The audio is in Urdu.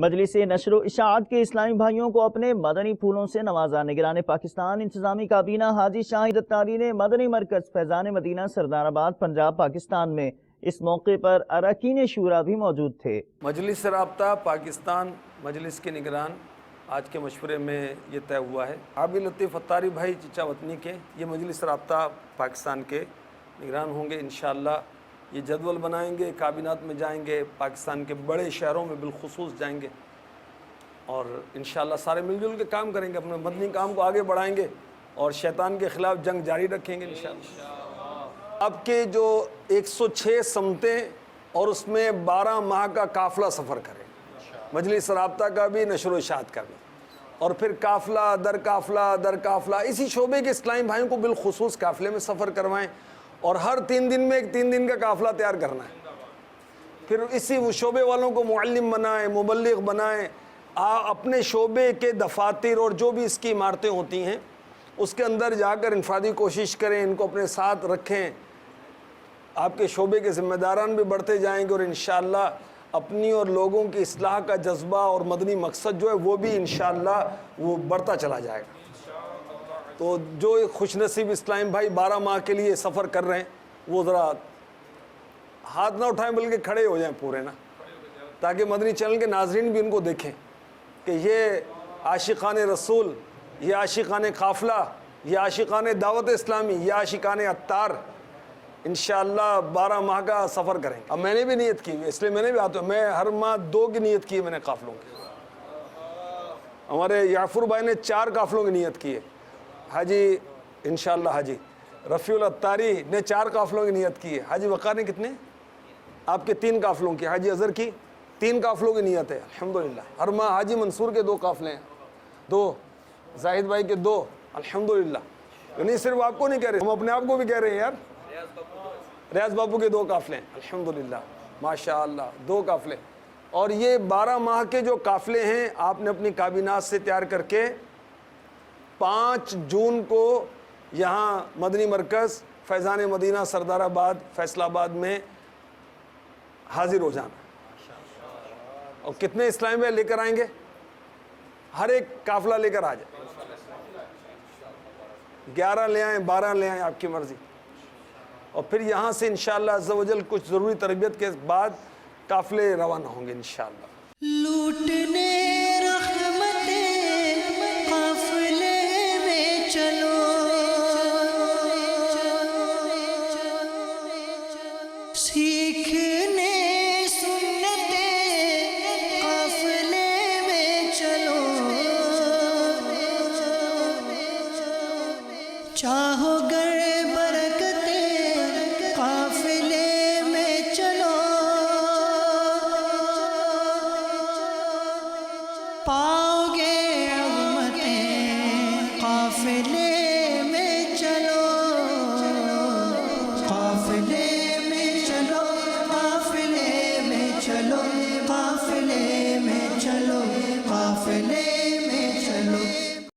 مجلس نشر و اشاعت کے اسلامی بھائیوں کو اپنے مدنی پھولوں سے نوازا۔ نگران پاکستان انتظامی کابینہ حاجی شاہد اتاری نے مدنی مرکز فیضان مدینہ سردار آباد پنجاب پاکستان میں اس موقع پر اراکین شورا بھی موجود تھے۔ مجلس رابطہ پاکستان مجلس کے نگران آج کے مشورے میں یہ طے ہوا ہے، عابد لطیف اتاری بھائی چچا وطنی کے یہ مجلس رابطہ پاکستان کے نگران ہوں گے۔ انشاءاللہ یہ جدول بنائیں گے، کابینات میں جائیں گے، پاکستان کے بڑے شہروں میں بالخصوص جائیں گے اور انشاءاللہ سارے مل جل کے کام کریں گے، اپنے مدنی کام کو آگے بڑھائیں گے اور شیطان کے خلاف جنگ جاری رکھیں گے انشاءاللہ۔ آپ کے جو 106 سمتیں اور اس میں 12 ماہ کا قافلہ سفر کریں، مجلس رابطہ کا بھی نشر و اشاعت کا بھی، اور پھر قافلہ در قافلہ در قافلہ اسی شعبے کے اسلامی بھائیوں کو بالخصوص قافلے میں سفر کروائیں اور ہر 3 دن میں ایک 3 دن کا قافلہ تیار کرنا ہے، پھر اسی وہ شعبے والوں کو معلم بنائیں، مبلغ بنائیں، اپنے شعبے کے دفاتر اور جو بھی اس کی عمارتیں ہوتی ہیں اس کے اندر جا کر انفرادی کوشش کریں، ان کو اپنے ساتھ رکھیں، آپ کے شعبے کے ذمہ داران بھی بڑھتے جائیں گے اور انشاءاللہ اپنی اور لوگوں کی اصلاح کا جذبہ اور مدنی مقصد جو ہے وہ بھی انشاءاللہ وہ بڑھتا چلا جائے گا۔ تو جو خوش نصیب اسلام بھائی 12 ماہ کے لیے سفر کر رہے ہیں وہ ذرا ہاتھ نہ اٹھائیں بلکہ کھڑے ہو جائیں پورے نا، تاکہ مدنی چینل کے ناظرین بھی ان کو دیکھیں کہ یہ عاشقان رسول، یہ عاشقان قافلہ، یہ عاشقان دعوت اسلامی، یہ عاشقان اتار انشاءاللہ 12 ماہ کا سفر کریں گے۔ اب میں نے بھی نیت کی، اس لیے میں نے بھی آتا ہوں، میں ہر ماہ 2 کی نیت کی ہے میں نے قافلوں کی۔ ہمارے یعفر بھائی نے 4 قافلوں کی نیت کی ہے، حاجی انشاءاللہ حاجی رفیع الاتاری نے 4 قافلوں کی نیت کی ہے، حاجی وقار نے کتنے؟ آپ کے 3 قافلوں کی، حاجی اظہر کی 3 قافلوں کی نیت ہے الحمدللہ۔ ہر ماہ حاجی منصور کے 2 قافلے ہیں، 2 زاہد بھائی کے 2 الحمدللہ، یعنی صرف آپ کو نہیں کہہ رہے، ہم اپنے آپ کو بھی کہہ رہے ہیں یار، ریاض بابو کے 2 قافلے ہیں الحمدللہ ماشاءاللہ 2 قافلے، اور یہ 12 ماہ کے جو قافلے ہیں آپ نے اپنی کابینات سے تیار کر کے 5 جون کو یہاں مدنی مرکز فیضان مدینہ سردار آباد فیصل آباد میں حاضر ہو جانا۔ اور کتنے اسلامی بھائی لے کر آئیں گے؟ ہر ایک قافلہ لے کر آ جائے، 11 لے آئیں 12 لے آئیں آپ کی مرضی، اور پھر یہاں سے انشاءاللہ عز و جل کچھ ضروری تربیت کے بعد قافلے روانہ ہوں گے انشاءاللہ۔ لوٹنے رحمتیں قافلے میں چلو، سیکھنے سنتیں قافلے میں چلو، چاہو گر برکتیں قافلے میں چلو، پاؤ گے عظمتیں قافلے میں چلو، قافلے میں چلو، قافلے میں چلو، قافلے میں چلو، قافلے